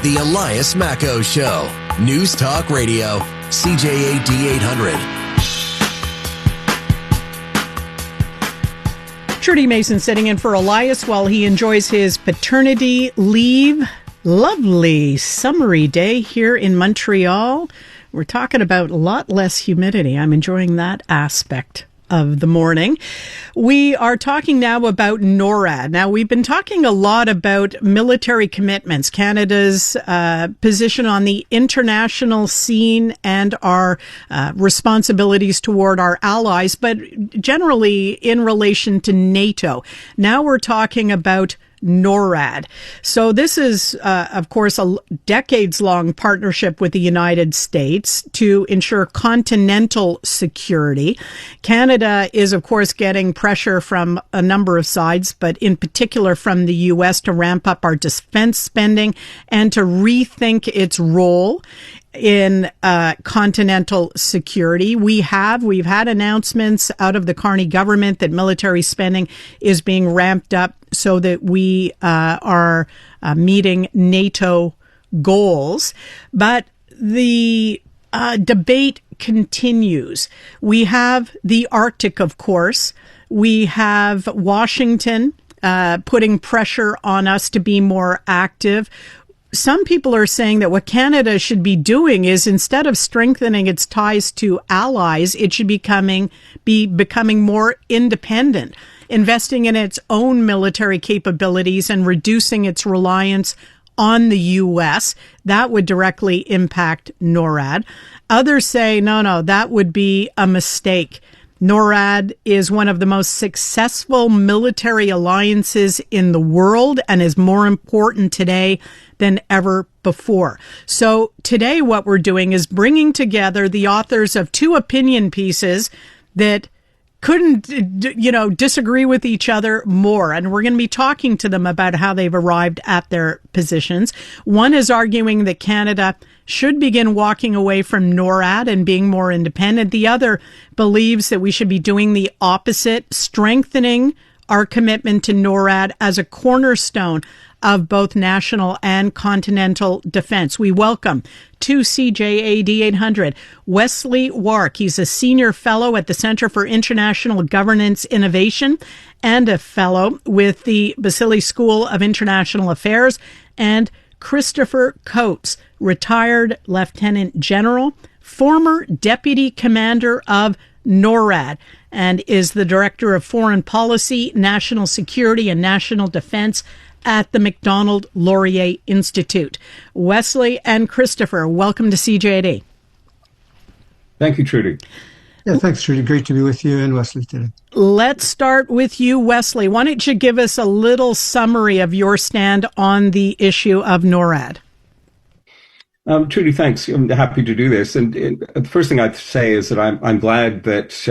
The Elias Macco Show. News Talk Radio. CJAD 800. Trudy Mason sitting in for Elias while he enjoys his paternity leave. Lovely summery day here in Montreal. We're talking about a lot less humidity. I'm enjoying that aspect of the morning. We are talking now about NORAD. Now, we've been talking a lot about military commitments, Canada's position on the international scene and our responsibilities toward our allies, but generally in relation to NATO. Now we're talking about NORAD. So this is, of course, a decades-long partnership with the United States to ensure continental security. Canada is, of course, getting pressure from a number of sides, but in particular from the U.S. to ramp up our defense spending and to rethink its role in continental security. We've had announcements out of the Carney government that military spending is being ramped up so that we are meeting NATO goals. But the debate continues. We have the Arctic, of course. We have Washington putting pressure on us to be more active. Some people are saying that what Canada should be doing is, instead of strengthening its ties to allies, it should be becoming more independent, investing in its own military capabilities and reducing its reliance on the U.S. That would directly impact NORAD. Others say, no, that would be a mistake. NORAD is one of the most successful military alliances in the world and is more important today than ever before. So today what we're doing is bringing together the authors of two opinion pieces that couldn't, disagree with each other more. And we're going to be talking to them about how they've arrived at their positions. One is arguing that Canada should begin walking away from NORAD and being more independent. The other believes that we should be doing the opposite, strengthening our commitment to NORAD as a cornerstone of both national and continental defense. We welcome to CJAD 800 Wesley Wark. He's a senior fellow at the Center for International Governance Innovation and a fellow with the Basile School of International Affairs, and Christopher Coates, retired Lieutenant General, former Deputy Commander of NORAD, and is the Director of Foreign Policy, National Security, and National Defense at the Macdonald-Laurier Institute. Wesley and Christopher, welcome to CJAD. Thank you, Trudy. Yeah, thanks, Trudy. Great to be with you and Wesley today. Let's start with you, Wesley. Why don't you give us a little summary of your stand on the issue of NORAD? Trudy, thanks. I'm happy to do this. And the first thing I'd say is that I'm glad that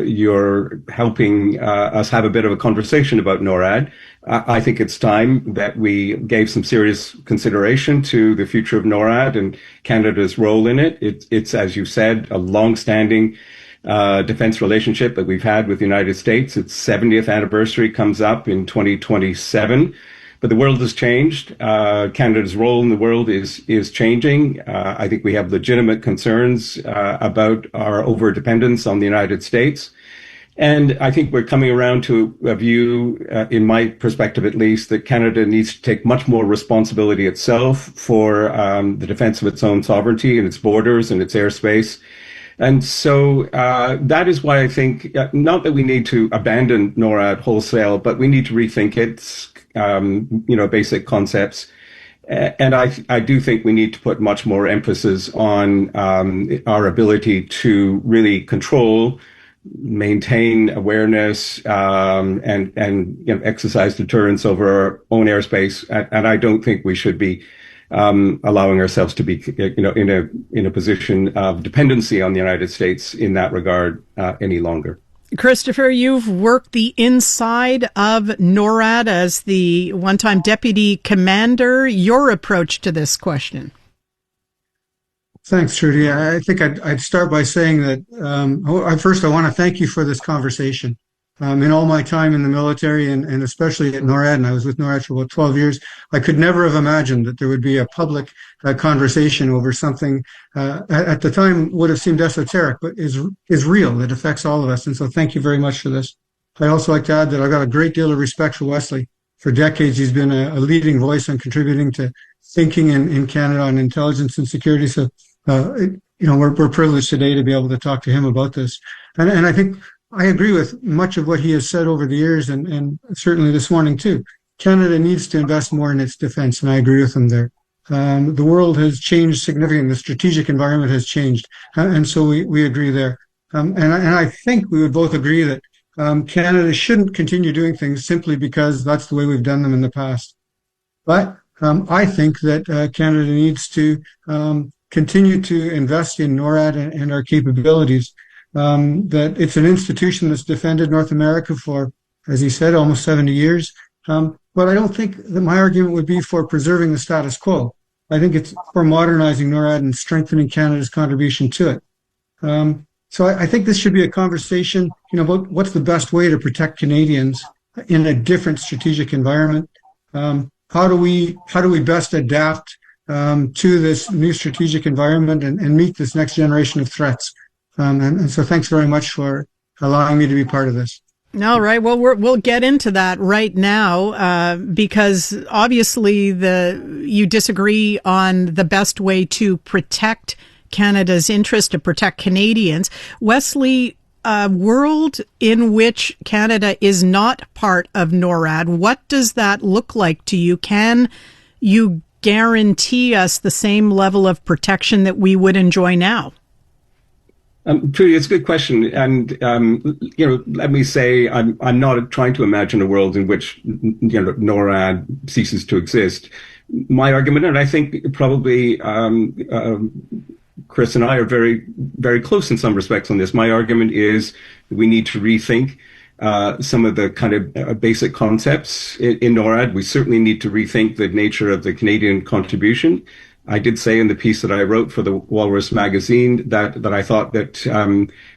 you're helping us have a bit of a conversation about NORAD. I think it's time that we gave some serious consideration to the future of NORAD and Canada's role in it. It's, as you said, a long-standing defense relationship that we've had with the United States. Its 70th anniversary comes up in 2027. But the world has changed. Canada's role in the world is changing. I think we have legitimate concerns about our overdependence on the United States. And I think we're coming around to a view, in my perspective at least, that Canada needs to take much more responsibility itself for the defense of its own sovereignty and its borders and its airspace. And so that is why I think, not that we need to abandon NORAD wholesale, but we need to rethink its basic concepts. And I do think we need to put much more emphasis on our ability to really control, maintain awareness, and exercise deterrence over our own airspace. And I don't think we should be allowing ourselves to be, in a position of dependency on the United States in that regard any longer. Christopher, you've worked the inside of NORAD as the one-time deputy commander. Your approach to this question? Thanks, Trudy. I think I'd start by saying that first I want to thank you for this conversation. In all my time in the military and especially at NORAD, and I was with NORAD for about 12 years, I could never have imagined that there would be a public conversation over something at the time would have seemed esoteric, but is real. It affects all of us. And so thank you very much for this. I'd also like to add that I've got a great deal of respect for Wesley. For decades, he's been a leading voice and contributing to thinking in Canada on intelligence and security. So, we're privileged today to be able to talk to him about this. And I think I agree with much of what he has said over the years and certainly this morning too. Canada needs to invest more in its defense, and I agree with him there. The world has changed significantly. The strategic environment has changed. And so we agree there. And I think we would both agree that Canada shouldn't continue doing things simply because that's the way we've done them in the past. But I think that Canada needs to continue to invest in NORAD and our capabilities. That it's an institution that's defended North America for, as he said, almost 70 years. But I don't think that my argument would be for preserving the status quo. I think it's for modernizing NORAD and strengthening Canada's contribution to it. So I think this should be a conversation, about what's the best way to protect Canadians in a different strategic environment. How do we best adapt to this new strategic environment and meet this next generation of threats? And so thanks very much for allowing me to be part of this. All right. Well, we'll get into that right now because obviously you disagree on the best way to protect Canada's interest, to protect Canadians. Wesley, a world in which Canada is not part of NORAD, what does that look like to you? Can you guarantee us the same level of protection that we would enjoy now? Trudy, it's a good question. And, let me say, I'm not trying to imagine a world in which, NORAD ceases to exist. My argument, and I think probably Chris and I are very, very close in some respects on this. My argument is we need to rethink some of the kind of basic concepts in NORAD. We certainly need to rethink the nature of the Canadian contribution. I did say in the piece that I wrote for the Walrus magazine that I thought that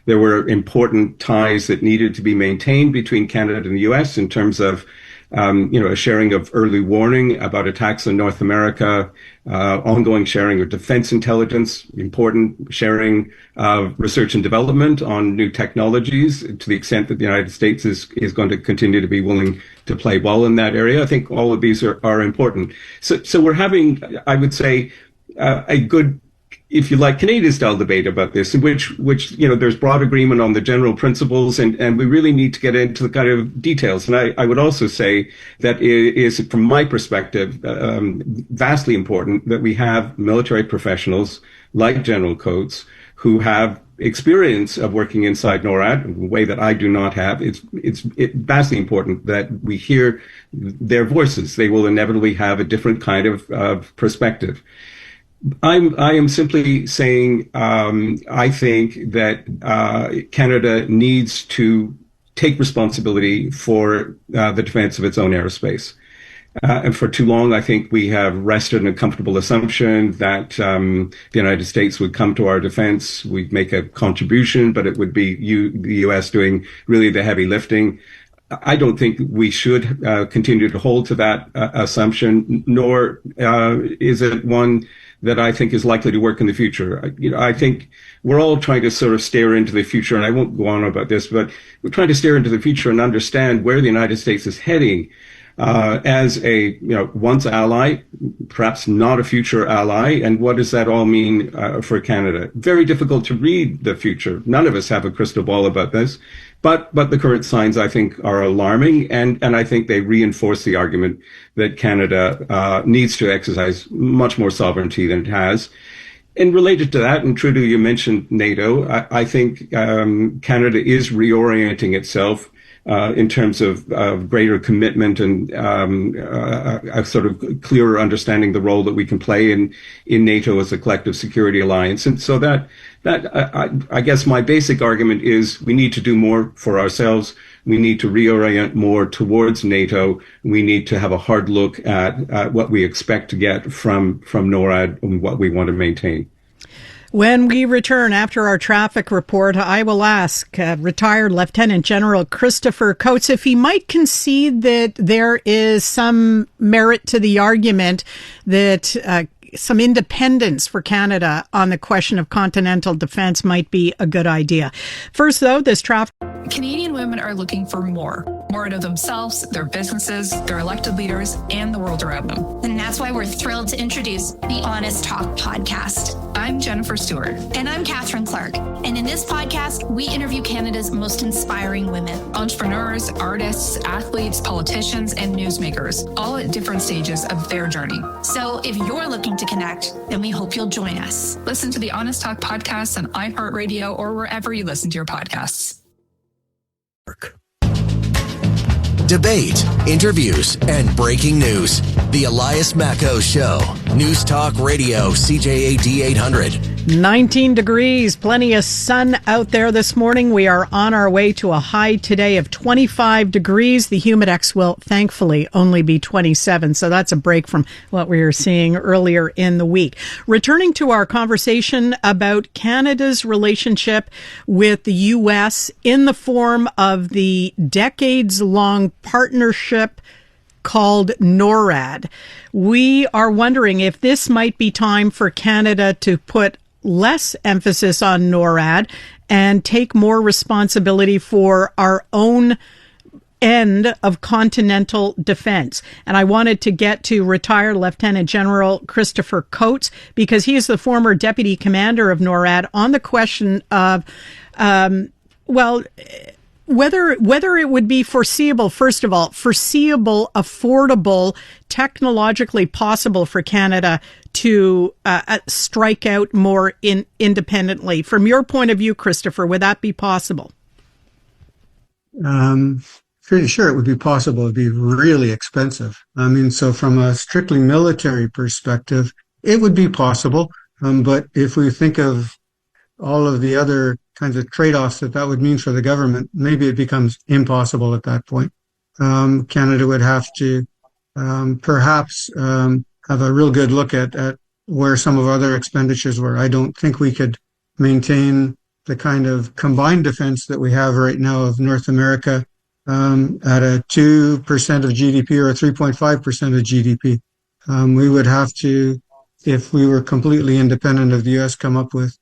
there were important ties that needed to be maintained between Canada and the U.S. in terms of a sharing of early warning about attacks in North America, ongoing sharing of defense intelligence, important sharing of research and development on new technologies to the extent that the United States is going to continue to be willing to play ball in that area. I think all of these are important. So we're having, I would say, a good, if you like, Canadian-style debate about this, in which there's broad agreement on the general principles, and we really need to get into the kind of details. And I would also say that it is, from my perspective, vastly important that we have military professionals like General Coates who have experience of working inside NORAD in a way that I do not have. It's vastly important that we hear their voices. They will inevitably have a different kind of perspective. I am simply saying I think that Canada needs to take responsibility for the defense of its own aerospace. And for too long, I think we have rested in a comfortable assumption that the United States would come to our defense, we'd make a contribution, but it would be the U.S. doing really the heavy lifting. I don't think we should continue to hold to that assumption, nor is it one that I think is likely to work in the future. I think we're all trying to sort of stare into the future, and I won't go on about this, but we're trying to stare into the future and understand where the United States is heading as a once ally, perhaps not a future ally, and what does that all mean for Canada? Very difficult to read the future. None of us have a crystal ball about this, but the current signs, I think, are alarming, and I think they reinforce the argument that Canada needs to exercise much more sovereignty than it has. And related to that, and Trudeau, you mentioned NATO, I think Canada is reorienting itself in terms of greater commitment and a sort of clearer understanding the role that we can play in NATO as a collective security alliance. And so that I guess my basic argument is we need to do more for ourselves. We need to reorient more towards NATO. We need to have a hard look at what we expect to get from NORAD and what we want to maintain. When we return after our traffic report, I will ask retired Lieutenant General Christopher Coates if he might concede that there is some merit to the argument that some independence for Canada on the question of continental defense might be a good idea. First, though, this traffic... Canadian women are looking for more out of themselves, their businesses, their elected leaders, and the world around them. And that's why we're thrilled to introduce the Honest Talk podcast. I'm Jennifer Stewart. And I'm Catherine Clark. And in this podcast, we interview Canada's most inspiring women. Entrepreneurs, artists, athletes, politicians, and newsmakers, all at different stages of their journey. So if you're looking to connect, then we hope you'll join us. Listen to the Honest Talk podcast on iHeartRadio or wherever you listen to your podcasts. Debate, interviews, and breaking news. The Elias Macco Show. News Talk Radio, CJAD 800. 19 degrees, plenty of sun out there this morning. We are on our way to a high today of 25 degrees. The humidex will thankfully only be 27, so that's a break from what we were seeing earlier in the week. Returning to our conversation about Canada's relationship with the U.S. in the form of the decades-long partnership called NORAD. We are wondering if this might be time for Canada to put less emphasis on NORAD and take more responsibility for our own end of continental defense. And I wanted to get to retired Lieutenant General Christopher Coates because he is the former deputy commander of NORAD on the question of, whether it would be foreseeable, first of all, affordable, technologically possible for Canada to strike out more independently. From your point of view, Christopher, would that be possible? Pretty sure it would be possible. It'd be really expensive. I mean, so from a strictly military perspective, it would be possible. But if we think of all of the other kinds of trade-offs that would mean for the government, maybe it becomes impossible at that point. Canada would have to perhaps have a real good look at where some of our other expenditures were. I don't think we could maintain the kind of combined defense that we have right now of North America at a 2% of GDP or a 3.5% of GDP. We would have to, if we were completely independent of the U.S., come up with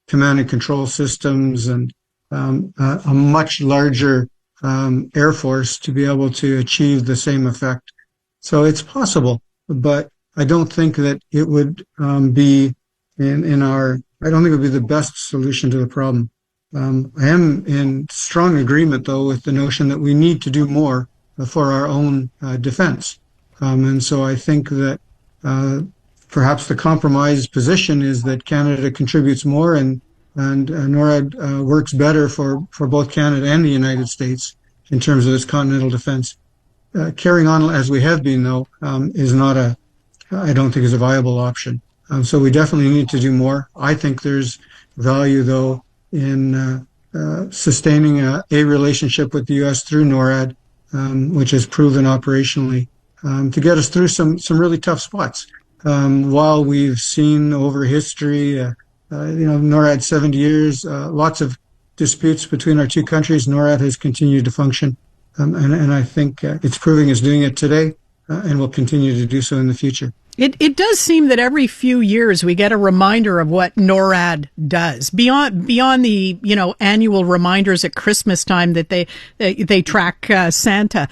command and control systems and a much larger air force to be able to achieve the same effect. So it's possible, but I don't think that it would be I don't think it would be the best solution to the problem. I am in strong agreement, though, with the notion that we need to do more for our own defense. And so I think that perhaps the compromise position is that Canada contributes more and NORAD works better for both Canada and the United States in terms of its continental defense. Carrying on as we have been, though, I don't think is a viable option. So we definitely need to do more. I think there's value, though, in sustaining a relationship with the U.S. through NORAD, which has proven operationally to get us through some really tough spots. While we've seen over history, NORAD 70 years, lots of disputes between our two countries, NORAD has continued to function. And I think it's proving it's doing it today and will continue to do so in the future. It does seem that every few years we get a reminder of what NORAD does beyond the annual reminders at Christmas time that they track Santa,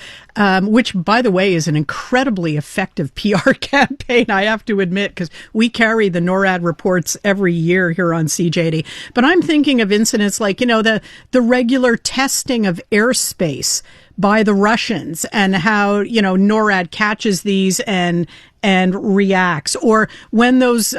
which by the way is an incredibly effective PR campaign, I have to admit, because we carry the NORAD reports every year here on CJAD. But I'm thinking of incidents like the regular testing of airspace by the Russians and how NORAD catches these and reacts, or when those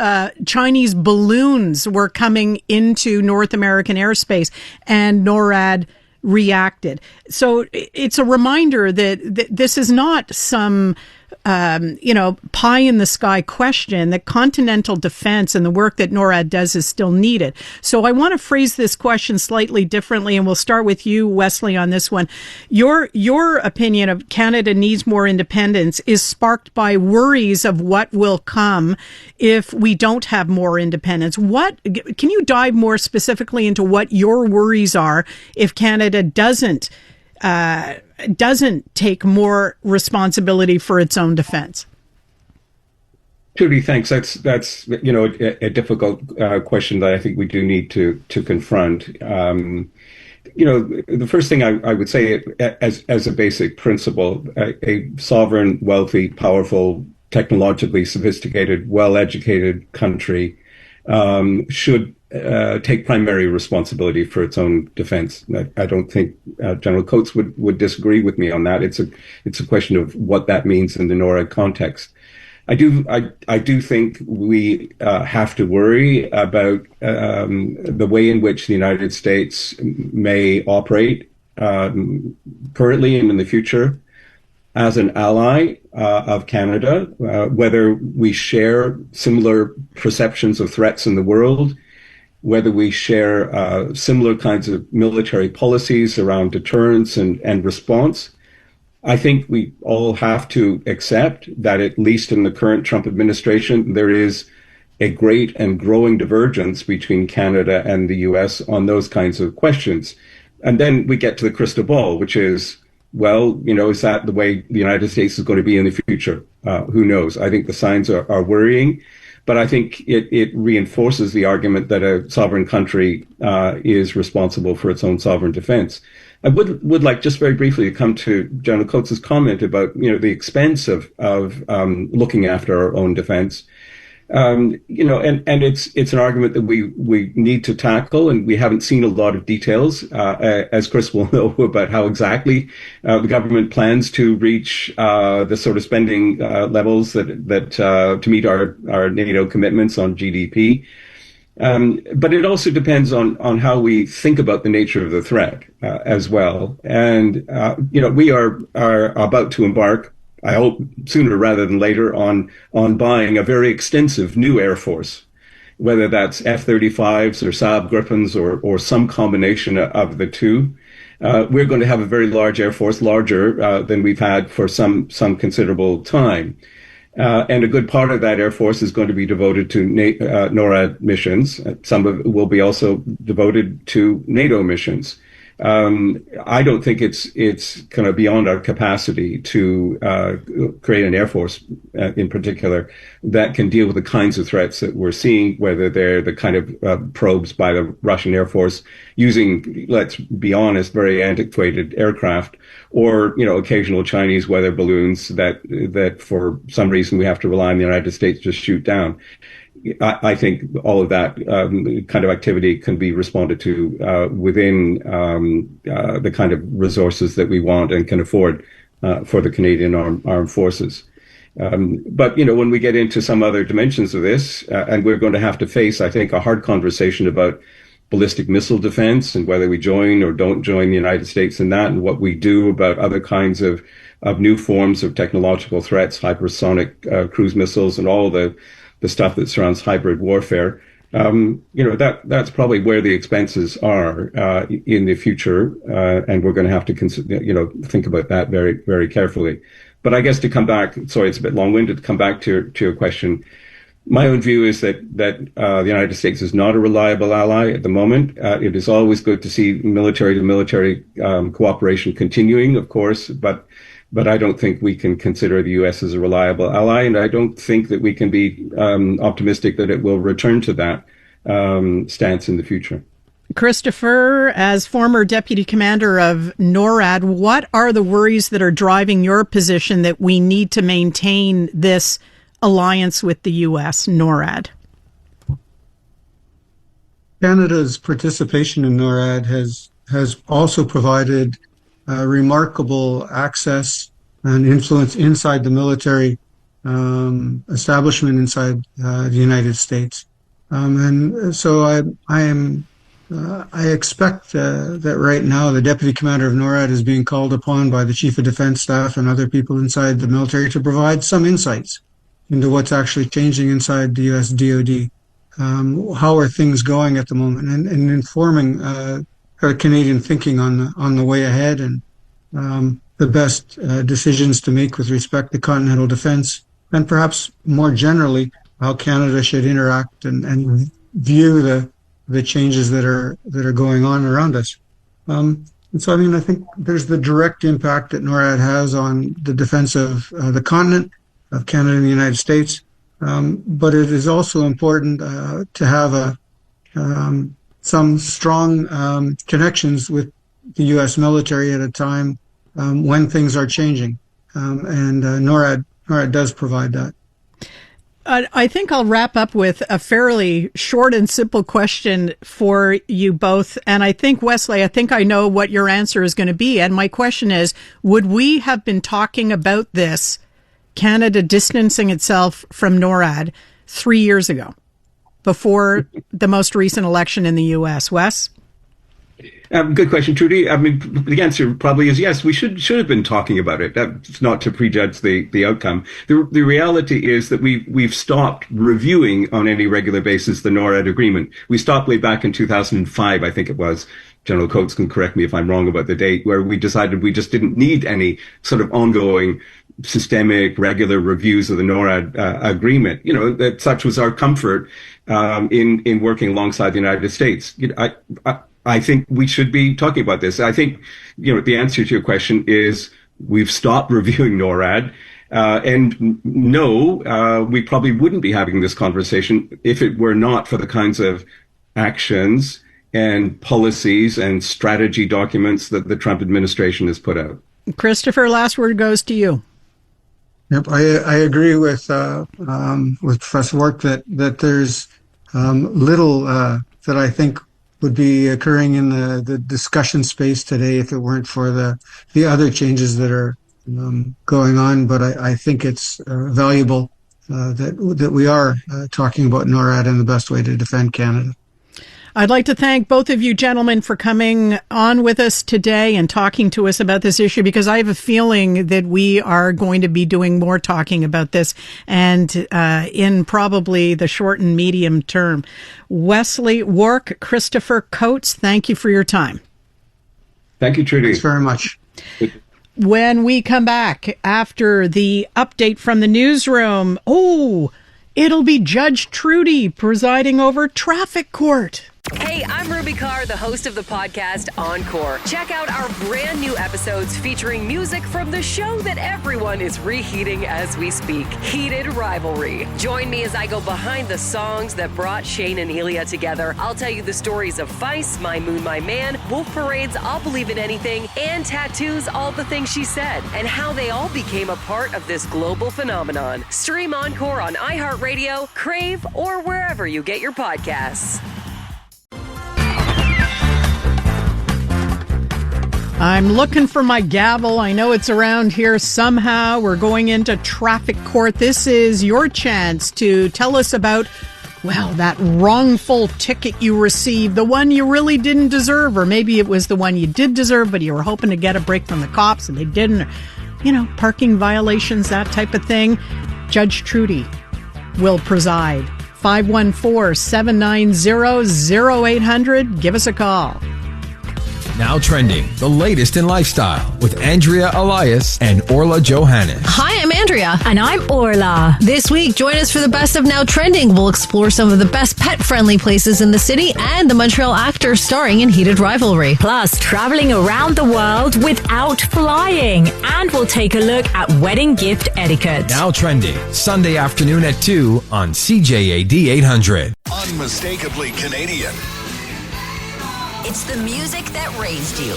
Chinese balloons were coming into North American airspace and NORAD reacted. So it's a reminder that this is not some pie in the sky question that continental defense and the work that NORAD does is still needed. So I want to phrase this question slightly differently, and we'll start with you, Wesley, on this one. Your opinion of Canada needs more independence is sparked by worries of what will come if we don't have more independence. Can you dive more specifically into what your worries are if Canada doesn't take more responsibility for its own defense? Trudy, thanks. That's a difficult question that I think we do need to confront. The first thing I would say as a basic principle, a sovereign, wealthy, powerful, technologically sophisticated, well-educated country should take primary responsibility for its own defense. I don't think General Coates would disagree with me on that. It's a question of what that means in the NORAD context. I do think we have to worry about the way in which the United States may operate currently and in the future as an ally of Canada, whether we share similar perceptions of threats in the world, whether we share similar kinds of military policies around deterrence and response. I think we all have to accept that, at least in the current Trump administration, there is a great and growing divergence between Canada and the US on those kinds of questions. And then we get to the crystal ball, which is, well, is that the way the United States is going to be in the future? Who knows? I think the signs are worrying. But I think it reinforces the argument that a sovereign country is responsible for its own sovereign defense. I would like just very briefly to come to General Coates' comment about the expense of looking after our own defense. And it's an argument that we need to tackle, and we haven't seen a lot of details, as Chris will know, about how exactly the government plans to reach the sort of spending levels that to meet our NATO commitments on GDP. But it also depends on how we think about the nature of the threat as well. And we are about to embark, I hope sooner rather than later, on buying a very extensive new Air Force, whether that's F-35s or Saab Gripens or some combination of the two. We're going to have a very large Air Force, larger than we've had for some considerable time. And a good part of that Air Force is going to be devoted to NORAD missions. Some of it will be also devoted to NATO missions. I don't think it's kind of beyond our capacity to create an Air Force in particular that can deal with the kinds of threats that we're seeing, whether they're the kind of probes by the Russian Air Force using, let's be honest, very antiquated aircraft, or occasional Chinese weather balloons that for some reason we have to rely on the United States to shoot down. I think all of that kind of activity can be responded to within the kind of resources that we want and can afford for the Canadian armed forces. But when we get into some other dimensions of this, and we're going to have to face, I think, a hard conversation about ballistic missile defense and whether we join or don't join the United States in that, and what we do about other kinds of new forms of technological threats, hypersonic cruise missiles, and all the stuff that surrounds hybrid warfare. That's probably where the expenses are in the future, and we're going to have to think about that very, very carefully. But I guess to come back, sorry, it's a bit long-winded, to come back to your question. My own view is that the United States is not a reliable ally at the moment. It is always good to see military-to-military cooperation continuing, of course, but I don't think we can consider the U.S. as a reliable ally, and I don't think that we can be optimistic that it will return to that stance in the future. Christopher, as former deputy commander of NORAD, what are the worries that are driving your position that we need to maintain this alliance with the U.S., NORAD? Canada's participation in NORAD has also provided remarkable access and influence inside the military establishment inside the United States. And so I am I expect that right now the deputy commander of NORAD is being called upon by the chief of defense staff and other people inside the military to provide some insights into what's actually changing inside the U.S. DoD. How are things going at the moment, and informing Canadian thinking on the way ahead, and the best decisions to make with respect to continental defense, and perhaps more generally how Canada should interact and view the changes that are going on around us. And so, I think there's the direct impact that NORAD has on the defense of the continent, of Canada and the United States. But it is also important to have some strong connections with the U.S. military at a time when things are changing. And NORAD does provide that. I think I'll wrap up with a fairly short and simple question for you both. And I think, Wesley, I know what your answer is going to be. And my question is, would we have been talking about this, Canada distancing itself from NORAD, 3 years ago, before the most recent election in the U.S.? Wes? Good question, Trudy. The answer probably is yes. We should have been talking about it. That's not to prejudge the outcome. The reality is that we've stopped reviewing on any regular basis the NORAD agreement. We stopped way back in 2005, I think it was. General Coates can correct me if I'm wrong about the date, where we decided we just didn't need any sort of ongoing systemic regular reviews of the NORAD agreement. That such was our comfort in working alongside the United States. I think we should be talking about this. I think, the answer to your question is we've stopped reviewing NORAD. And no, we probably wouldn't be having this conversation if it were not for the kinds of actions and policies and strategy documents that the Trump administration has put out. Christopher, last word goes to you. Yep, I agree with Professor Wark that there's little that I think would be occurring in the discussion space today if it weren't for the other changes that are going on. But I think it's valuable that we are talking about NORAD and the best way to defend Canada. I'd like to thank both of you gentlemen for coming on with us today and talking to us about this issue, because I have a feeling that we are going to be doing more talking about this, and in probably the short and medium term. Wesley Wark, Christopher Coates, thank you for your time. Thank you, Trudy. Thanks very much. When we come back after the update from the newsroom, it'll be Judge Trudy presiding over traffic court. Hey, I'm Ruby Carr, the host of the podcast Encore. Check out our brand new episodes featuring music from the show that everyone is reheating as we speak, Heated Rivalry. Join me as I go behind the songs that brought Shane and Elia together. I'll tell you the stories of Feist, My Moon, My Man, Wolf Parade's I'll Believe in Anything, and Tattoo's All the Things She Said, and how they all became a part of this global phenomenon. Stream Encore on iHeartRadio, Crave, or wherever you get your podcasts. I'm looking for my gavel. I know it's around here somehow. We're going into traffic court. This is your chance to tell us about, that wrongful ticket you received, the one you really didn't deserve, or maybe it was the one you did deserve, but you were hoping to get a break from the cops and they didn't. Parking violations, that type of thing. Judge Trudy will preside. 514-790-0800. Give us a call. Now trending, the latest in lifestyle with Andrea Elias and Orla Johannes. Hi, I'm Andrea. And I'm Orla. This week, join us for the best of Now Trending. We'll explore some of the best pet-friendly places in the city and the Montreal actor starring in Heated Rivalry. Plus, traveling around the world without flying. And we'll take a look at wedding gift etiquette. Now Trending, Sunday afternoon at 2 on CJAD 800. Unmistakably Canadian. It's the music that raised you.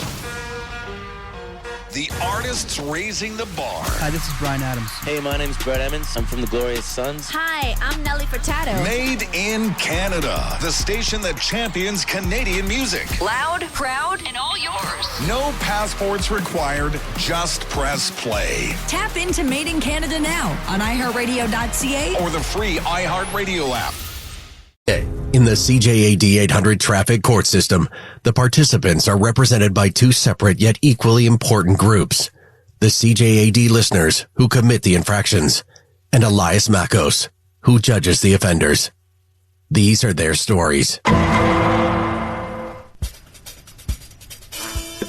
The artists raising the bar. Hi, this is Brian Adams. Hey, my name's Brett Emmons. I'm from the Glorious Sons. Hi, I'm Nelly Furtado. Made in Canada. The station that champions Canadian music. Loud, proud, and all yours. No passports required. Just press play. Tap into Made in Canada now on iHeartRadio.ca or the free iHeartRadio app. In the CJAD 800 traffic court system, the participants are represented by two separate yet equally important groups. The CJAD listeners, who commit the infractions, and Elias Makos, who judges the offenders. These are their stories.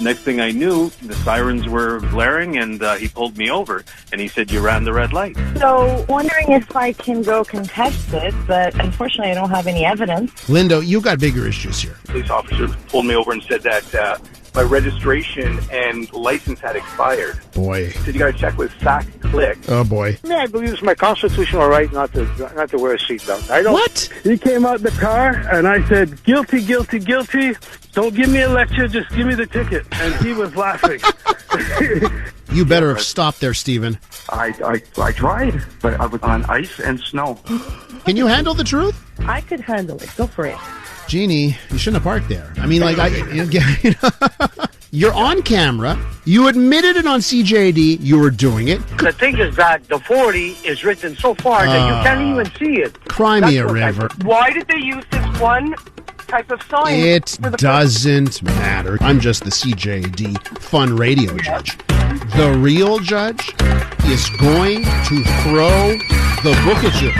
Next thing I knew, the sirens were blaring, and he pulled me over, and he said, "You ran the red light." So, wondering if I can go contest it, but unfortunately I don't have any evidence. Lindo, you got bigger issues here. Police officer pulled me over and said that my registration and license had expired. Boy. Said, "You got to check with SAC Click." Oh, boy. Yeah, I believe it's my constitutional right not to wear a seatbelt. I don't. What? He came out the car, and I said, "Guilty, guilty, guilty. Don't give me a lecture, just give me the ticket." And he was laughing. You better have stopped there, Stephen. I tried, but I was on ice and snow. Can you handle the truth? I could handle it. Go for it. Jeannie, you shouldn't have parked there. I mean, like, you're on camera. You admitted it on CJAD. You were doing it. The thing is that the 40 is written so far that you can't even see it. Cry me a river. Why did they use this one type of sign? It doesn't matter. I'm just the CJAD fun radio judge. The real judge is going to throw the book at you.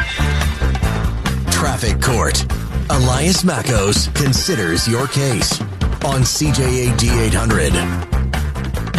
Traffic Court. Elias Makos considers your case on CJAD 800.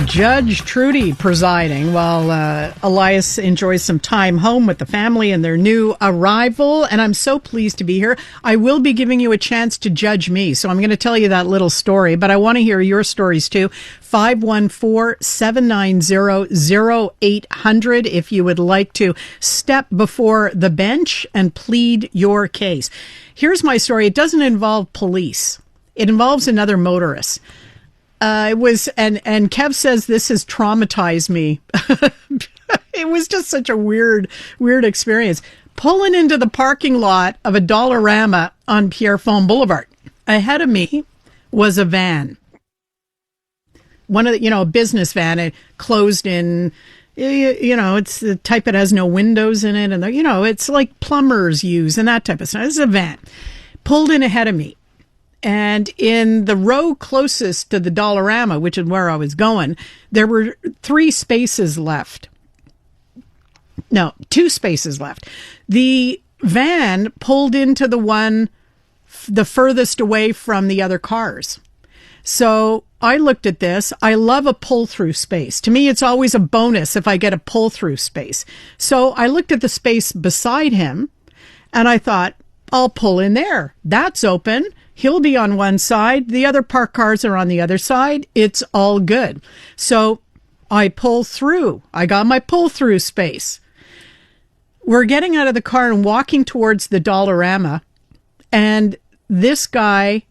Judge Trudy presiding while Elias enjoys some time home with the family and their new arrival. And I'm so pleased to be here. I will be giving you a chance to judge me. So I'm going to tell you that little story, but I want to hear your stories too. 514-790-0800 if you would like to step before the bench and plead your case. Here's my story. It doesn't involve police. It involves another motorist. It was, and Kev says this has traumatized me. It was just such a weird experience. Pulling into the parking lot of a Dollarama on Pierrefonds Boulevard. Ahead of me was a van. One of the, a business van, it closed in, it's the type that has no windows in it. And, it's like plumbers use and that type of stuff. This is a van. Pulled in ahead of me. And in the row closest to the Dollarama, which is where I was going, there were 3 spaces left. No, 2 spaces left. The van pulled into the one the furthest away from the other cars. So I looked at this. I love a pull-through space. To me, it's always a bonus if I get a pull-through space. So I looked at the space beside him, and I thought, I'll pull in there. That's open. He'll be on one side. The other parked cars are on the other side. It's all good. So I pull through. I got my pull-through space. We're getting out of the car and walking towards the Dollarama, and this guy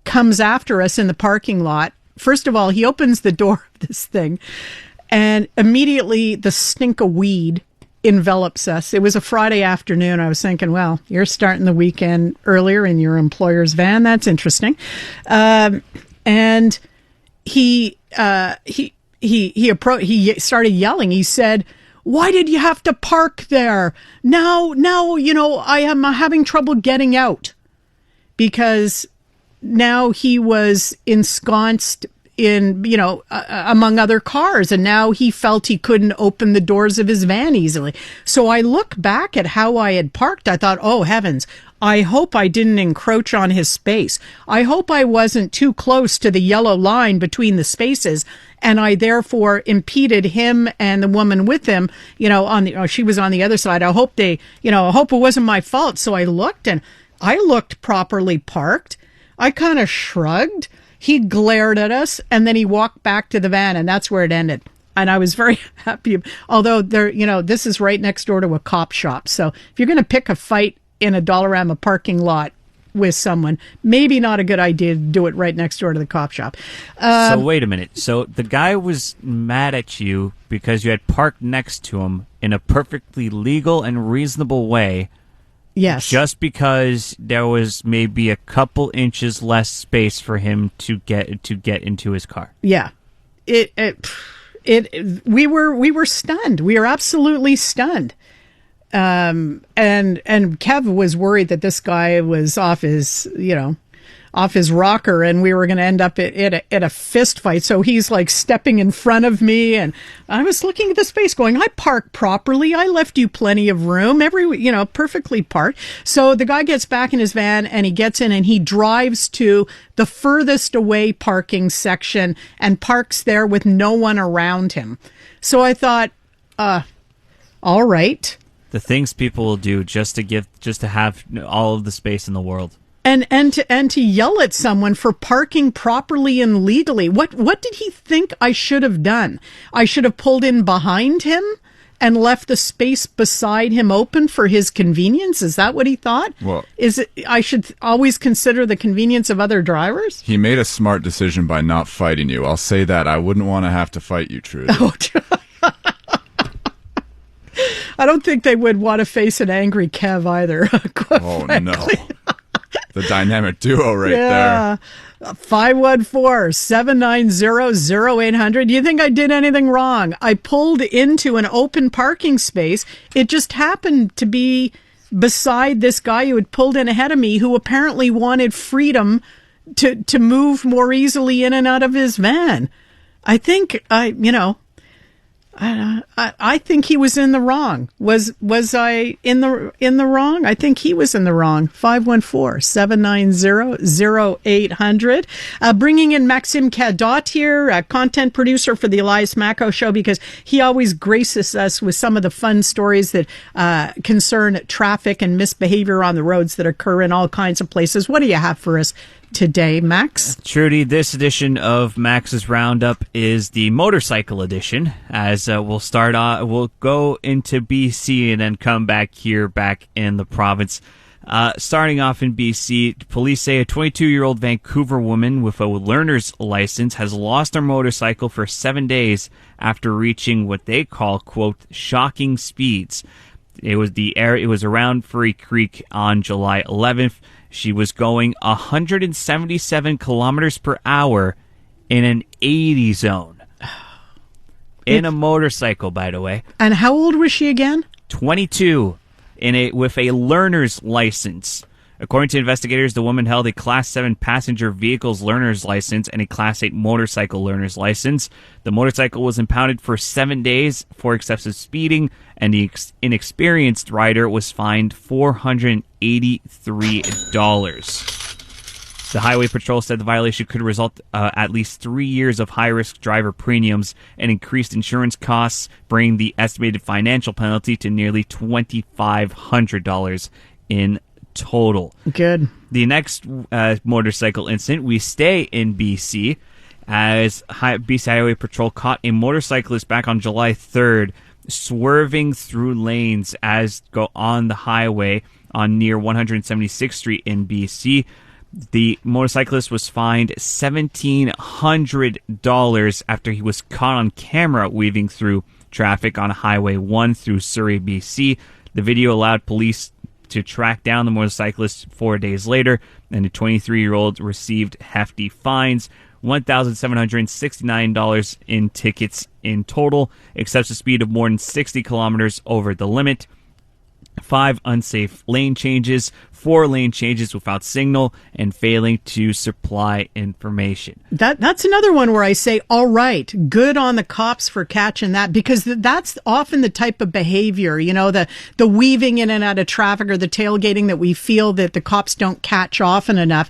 comes after us in the parking lot. First of all, he opens the door of this thing, and immediately the stink of weed envelops us. It was a Friday afternoon. I was thinking, well, you're starting the weekend earlier in your employer's van. That's interesting. And he started yelling. He said, "Why did you have to park there? Now, I am having trouble getting out," because now he was ensconced in, among other cars, and now he felt he couldn't open the doors of his van easily. So I look back at how I had parked. I thought, oh heavens, I hope I didn't encroach on his space. I hope I wasn't too close to the yellow line between the spaces, and I therefore impeded him and the woman with him, she was on the other side. I hope I hope it wasn't my fault. So I looked, and I looked properly parked. I kind of shrugged. He glared at us, and then he walked back to the van, and that's where it ended. And I was very happy. Although this is right next door to a cop shop. So if you're going to pick a fight in a Dollarama parking lot with someone, maybe not a good idea to do it right next door to the cop shop. So wait a minute. So the guy was mad at you because you had parked next to him in a perfectly legal and reasonable way. Yes. Just because there was maybe a couple inches less space for him to get into his car. Yeah. We were stunned. We are absolutely stunned. And Kev was worried that this guy was off his rocker, and we were going to end up at a fist fight. So he's like stepping in front of me, and I was looking at the space going, I parked properly. I left you plenty of room, perfectly parked. So the guy gets back in his van, and he gets in, and he drives to the furthest away parking section and parks there with no one around him. So I thought, all right. The things people will do just to have all of the space in the world. And to yell at someone for parking properly and legally. What did he think I should have done? I should have pulled in behind him and left the space beside him open for his convenience? Is that what he thought? Well, I should always consider the convenience of other drivers? He made a smart decision by not fighting you. I'll say that. I wouldn't want to have to fight you, Trudy. I don't think they would want to face an angry Kev either. Oh, no. The dynamic duo there. 514-790-0800. Do you think I did anything wrong? I pulled into an open parking space. It just happened to be beside this guy who had pulled in ahead of me, who apparently wanted freedom to move more easily in and out of his van. I think I think he was in the wrong. Was I in the wrong? I think he was in the wrong. 514-790-0800. Bringing in Maxime Cadot here, a content producer for the Elias Macco Show, because he always graces us with some of the fun stories that concern traffic and misbehavior on the roads that occur in all kinds of places. What do you have for us today, Max? Trudy, this edition of Max's Roundup is the motorcycle edition, as we'll go into BC and then come back in the province. Starting off in BC, police say a 22-year-old Vancouver woman with a learner's license has lost her motorcycle for 7 days after reaching what they call, quote, shocking speeds. It was around Furry Creek on July 11th. She was going 177 kilometers per hour in an 80 zone. In a motorcycle, by the way. And how old was she again? 22, with a learner's license. According to investigators, the woman held a Class 7 passenger vehicle's learner's license and a Class 8 motorcycle learner's license. The motorcycle was impounded for 7 days for excessive speeding, and the inexperienced rider was fined $483. The Highway Patrol said the violation could result at least 3 years of high-risk driver premiums and increased insurance costs, bringing the estimated financial penalty to nearly $2,500 in total. Good. The next motorcycle incident, we stay in BC, as BC Highway Patrol caught a motorcyclist back on July 3rd swerving through lanes on the highway on near 176th Street in BC. The motorcyclist was fined $1,700 after he was caught on camera weaving through traffic on Highway 1 through Surrey, BC. The video allowed police to track down the motorcyclist 4 days later, and the 23-year-old received hefty fines, $1,769 in tickets in total, excessive speed of more than 60 kilometers over the limit, 5 unsafe lane changes, 4 lane changes without signal, and failing to supply information. That's another one where I say, all right, good on the cops for catching that, because that's often the type of behavior, the weaving in and out of traffic or the tailgating that we feel that the cops don't catch often enough.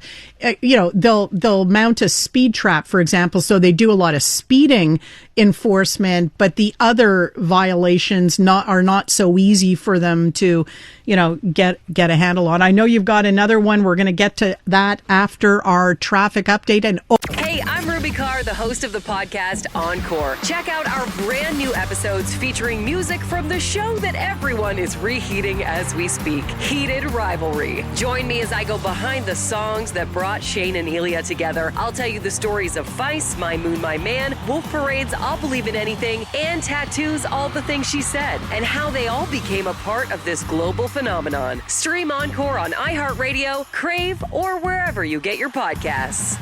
They'll mount a speed trap, for example, so they do a lot of speeding enforcement, but the other violations are not so easy for them to, get a handle on. I know you've got another one. We're going to get to that after our traffic update. Hey, I'm Ruby Carr, the host of the podcast Encore. Check out our brand new episodes featuring music from the show that everyone is reheating as we speak, Heated Rivalry. Join me as I go behind the songs that brought Shane and Elia together. I'll tell you the stories of Feist, My Moon, My Man, Wolf Parade's I'll Believe in Anything, and Tattoo's All the Things She Said, and how they all became a part of this global phenomenon. Stream Encore on iHeartRadio, Crave, or wherever you get your podcasts.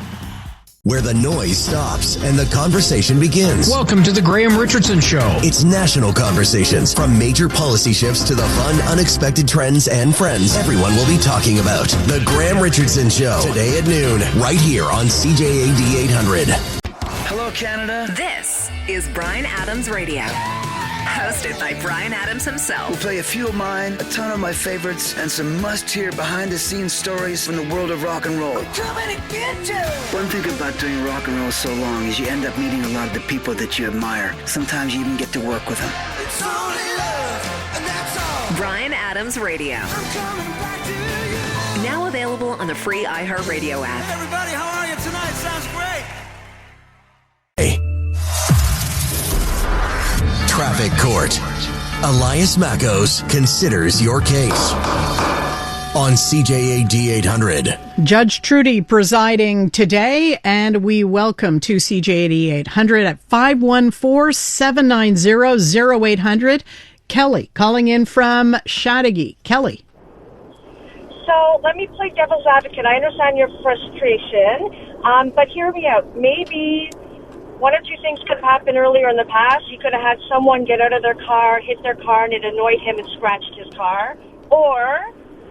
where the noise stops and the conversation begins. Welcome to the Graham Richardson Show. It's national conversations, from major policy shifts to the fun, unexpected trends and friends everyone will be talking about. The Graham Richardson Show, today at noon, right here on CJAD 800. Hello, Canada. This is Bryan Adams Radio. Hosted by Bryan Adams himself. We'll play a few of mine, a ton of my favorites, and some must-hear behind-the-scenes stories from the world of rock and roll. I'm coming to get you! One thing about doing rock and roll so long is you end up meeting a lot of the people that you admire. Sometimes you even get to work with them. It's only love, and that's all. Bryan Adams Radio. I'm coming back to you. Now available on the free iHeartRadio app. Hey everybody, how are you tonight? Sounds great. Traffic Court. Elias Mackos considers your case on CJAD 800. Judge Trudy presiding today, and we welcome to CJAD 800 at 514-790-0800. Kelly calling in from Chateauguay. Kelly. So let me play devil's advocate. I understand your frustration, but hear me out. Maybe one or two things could have happened earlier in the past. He could have had someone get out of their car, hit their car, and it annoyed him and scratched his car. Or,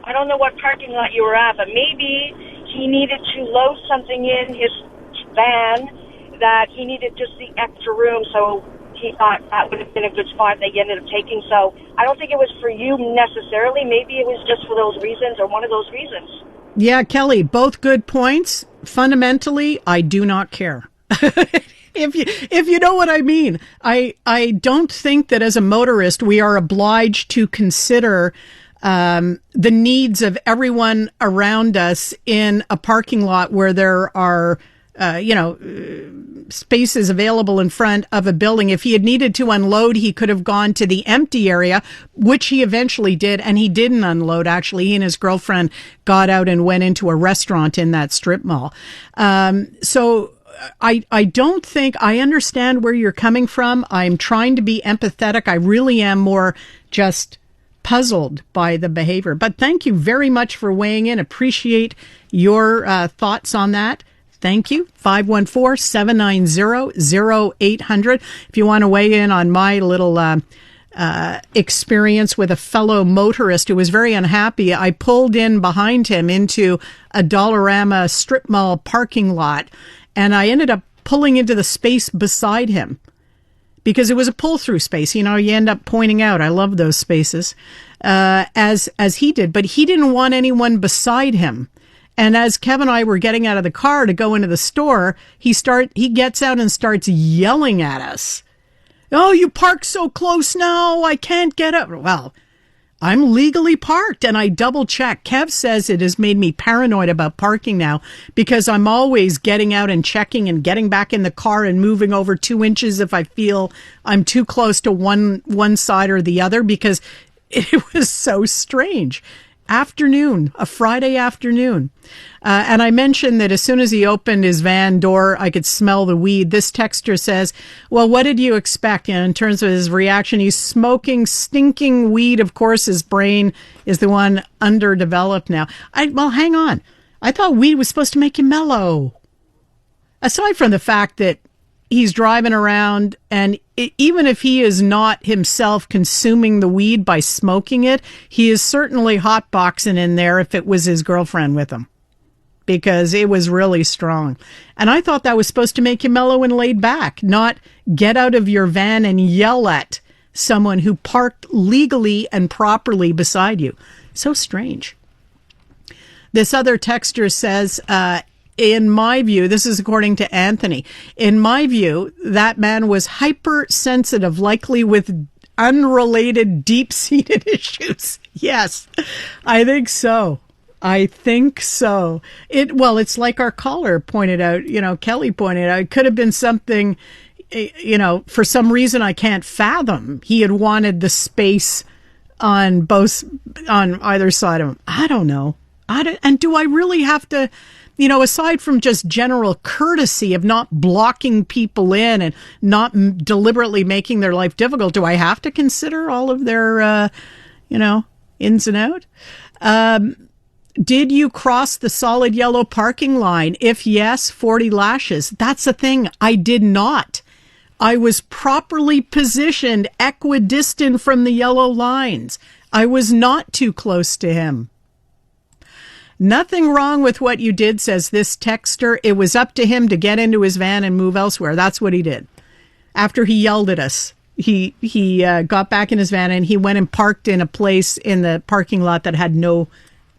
I don't know what parking lot you were at, but maybe he needed to load something in his van that he needed just the extra room, so he thought that would have been a good spot that he ended up taking. So I don't think it was for you necessarily. Maybe it was just for those reasons or one of those reasons. Yeah, Kelly, both good points. Fundamentally, I do not care. If you know what I mean. I don't think that as a motorist we are obliged to consider the needs of everyone around us in a parking lot where there are spaces available in front of a building. If he had needed to unload, he could have gone to the empty area, which he eventually did, and he didn't unload. Actually, he and his girlfriend got out and went into a restaurant in that strip mall. So I don't think, I understand where you're coming from. I'm trying to be empathetic. I really am more just puzzled by the behavior. But thank you very much for weighing in. Appreciate your thoughts on that. Thank you. 514-790-0800. If you want to weigh in on my little experience with a fellow motorist who was very unhappy, I pulled in behind him into a Dollarama strip mall parking lot, and I ended up pulling into the space beside him because it was a pull-through space. You know, you end up pointing out, I love those spaces, as he did. But he didn't want anyone beside him. And as Kevin and I were getting out of the car to go into the store, he gets out and starts yelling at us. Oh, you parked so close now, I can't get up. Well, I'm legally parked, and I double check. Kev says it has made me paranoid about parking now because I'm always getting out and checking and getting back in the car and moving over 2 inches if I feel I'm too close to one side or the other, because it was so strange. A Friday afternoon. And I mentioned that as soon as he opened his van door, I could smell the weed. This texter says, well, what did you expect? In terms of his reaction, he's smoking stinking weed. Of course, his brain is the one underdeveloped now. Well, hang on. I thought weed was supposed to make you mellow. Aside from the fact that he's driving around, and even if he is not himself consuming the weed by smoking it, he is certainly hotboxing in there if it was his girlfriend with him, because it was really strong. And I thought that was supposed to make you mellow and laid back, not get out of your van and yell at someone who parked legally and properly beside you. So strange. This other texter says, in my view, this is according to Anthony, in my view, that man was hypersensitive, likely with unrelated deep-seated issues. Yes, I think so. It's like our caller pointed out, Kelly pointed out, it could have been something, for some reason I can't fathom. He had wanted the space on either side of him. I don't know. And do I really have to, aside from just general courtesy of not blocking people in and not deliberately making their life difficult, do I have to consider all of their, ins and out? Did you cross the solid yellow parking line? If yes, 40 lashes. That's the thing. I did not. I was properly positioned equidistant from the yellow lines. I was not too close to him. Nothing wrong with what you did, says this texter. It was up to him to get into his van and move elsewhere. That's what he did. After he yelled at us, he got back in his van and he went and parked in a place in the parking lot that had no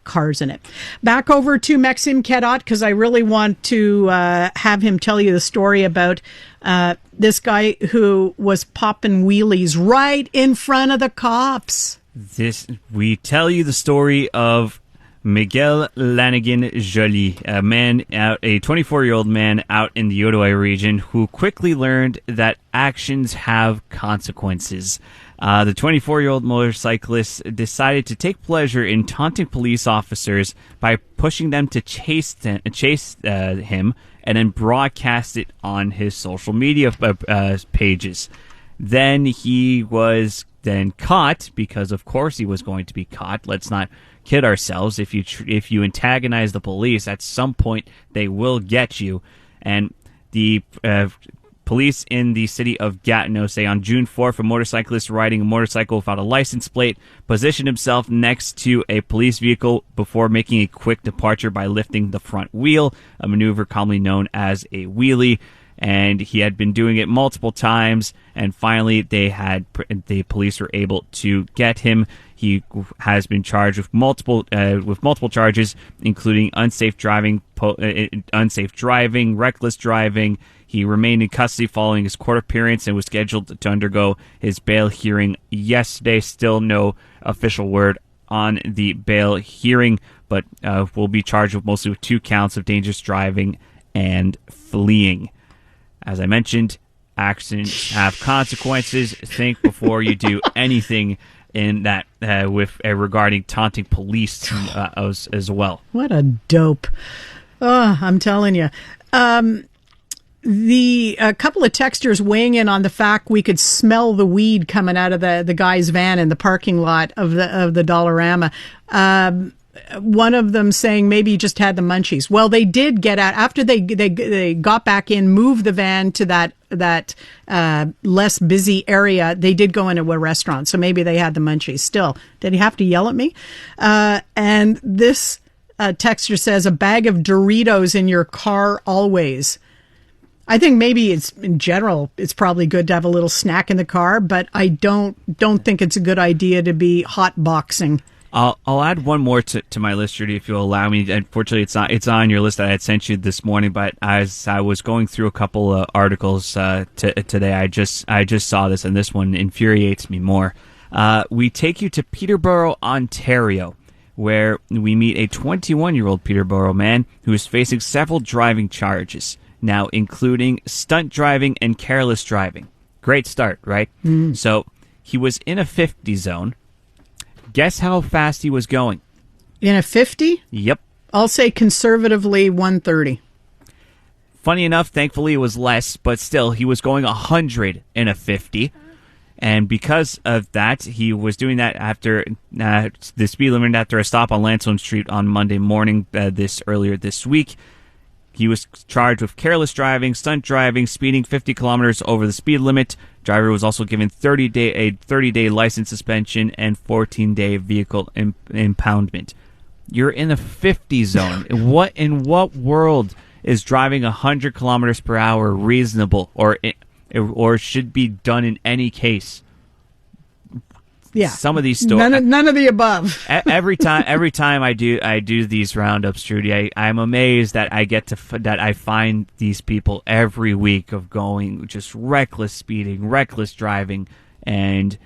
cars in it. Back over to Maxime Cadotte, because I really want to have him tell you the story about this guy who was popping wheelies right in front of the cops. We tell you the story of Miguel Lanigan Joly, a 24-year-old man out in the Ottawa region who quickly learned that actions have consequences. The 24-year-old motorcyclist decided to take pleasure in taunting police officers by pushing them to chase him and then broadcast it on his social media pages. Then he was caught, because of course he was going to be caught. Let's not kid ourselves. If you antagonize the police, at some point they will get you. And the police in the city of Gatineau say on June 4th, a motorcyclist riding a motorcycle without a license plate positioned himself next to a police vehicle before making a quick departure by lifting the front wheel, a maneuver commonly known as a wheelie. And he had been doing it multiple times, and finally the police were able to get him. He has been charged with multiple charges, including unsafe driving, reckless driving. He remained in custody following his court appearance and was scheduled to undergo his bail hearing yesterday. Still no official word on the bail hearing, but will be charged with mostly with 2 counts of dangerous driving and fleeing. As I mentioned, actions have consequences. Think before you do anything in that regarding taunting police as well. What a dope. Oh, I'm telling you. A couple of texters weighing in on the fact we could smell the weed coming out of the guy's van in the parking lot of the Dollarama. One of them saying maybe he just had the munchies. Well, they did get out after they got back in, moved the van to that less busy area. They did go into a restaurant, so maybe they had the munchies. Still, did he have to yell at me? And this texter says a bag of Doritos in your car always. I think maybe in general it's probably good to have a little snack in the car, but I don't think it's a good idea to be hot boxing. I'll add one more to my list, Judy, if you'll allow me. Unfortunately, it's on your list that I had sent you this morning, but as I was going through a couple of articles today, I just saw this, and this one infuriates me more. We take you to Peterborough, Ontario, where we meet a 21-year-old Peterborough man who is facing several driving charges, now including stunt driving and careless driving. Great start, right? Mm. So he was in a 50 zone. Guess how fast he was going? In a 50? Yep. I'll say conservatively 130. Funny enough, thankfully it was less, but still, he was going 100 in a 50. And because of that, he was doing that after the speed limit after a stop on Lansdowne Street on Monday morning earlier this week. He was charged with careless driving, stunt driving, speeding 50 kilometers over the speed limit. Driver was also given 30-day license suspension and 14-day vehicle impoundment. You're in the 50 zone. In what world is driving 100 kilometers per hour reasonable or should be done in any case? Yeah, some of these stories. None of the above. every time I do these roundups, Trudy, I'm amazed that I find these people every week of going just reckless speeding, reckless driving, and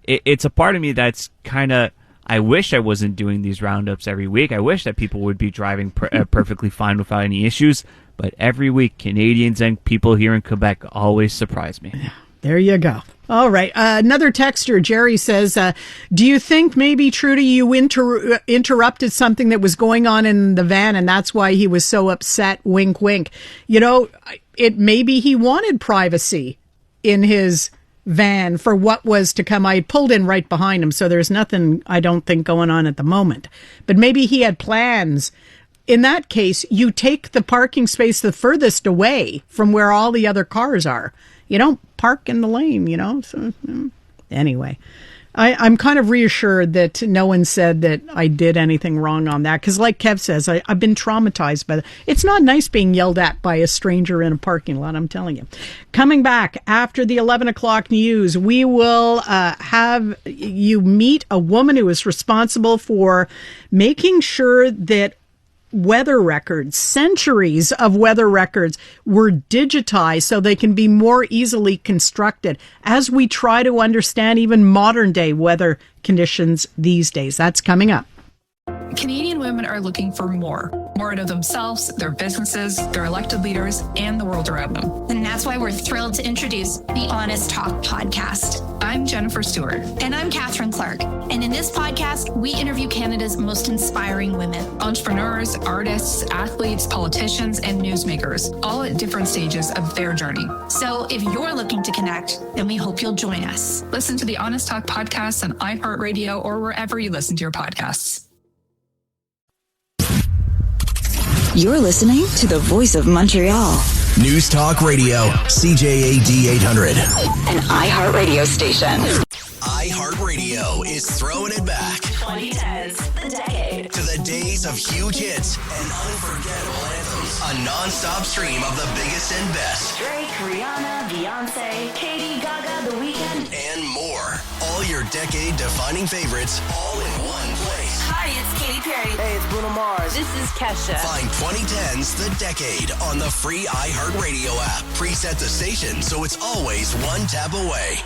it's a part of me that's kind of. I wish I wasn't doing these roundups every week. I wish that people would be driving perfectly fine without any issues. But every week, Canadians and people here in Quebec always surprise me. There you go. All right. Another texter, Jerry, says, do you think maybe, Trudy, you interrupted something that was going on in the van and that's why he was so upset? Wink, wink. You know, maybe he wanted privacy in his van for what was to come. I pulled in right behind him, so there's nothing, I don't think, going on at the moment. But maybe he had plans. In that case, you take the parking space the furthest away from where all the other cars are. You don't park in the lane, you know? So, anyway, I'm kind of reassured that no one said that I did anything wrong on that. Because like Kev says, I've been traumatized by that. It's not nice being yelled at by a stranger in a parking lot, I'm telling you. Coming back after the 11 o'clock news, we will have you meet a woman who is responsible for making sure that weather records, centuries of weather records, were digitized so they can be more easily constructed as we try to understand even modern day weather conditions these days. That's coming up. Canadian women are looking for more out of themselves, their businesses, their elected leaders, and the world around them. And that's why we're thrilled to introduce the Honest Talk podcast. I'm Jennifer Stewart. And I'm Catherine Clark. And in this podcast, we interview Canada's most inspiring women. Entrepreneurs, artists, athletes, politicians, and newsmakers, all at different stages of their journey. So if you're looking to connect, then we hope you'll join us. Listen to the Honest Talk podcast on iHeartRadio or wherever you listen to your podcasts. You're listening to the Voice of Montreal. News Talk Radio, CJAD 800. An iHeartRadio station. iHeartRadio is throwing it back. 2010s, the decade. To the days of huge hits and unforgettable anthems. A non-stop stream of the biggest and best. Drake, Rihanna, Beyonce, Katy, Gaga, The Weeknd. And more. All your decade-defining favorites all in one place. Hi, it's Katy Perry. Hey, it's Bruno Mars. This is Kesha. Find 2010's The Decade on the free iHeartRadio app. Preset the station so it's always one tap away.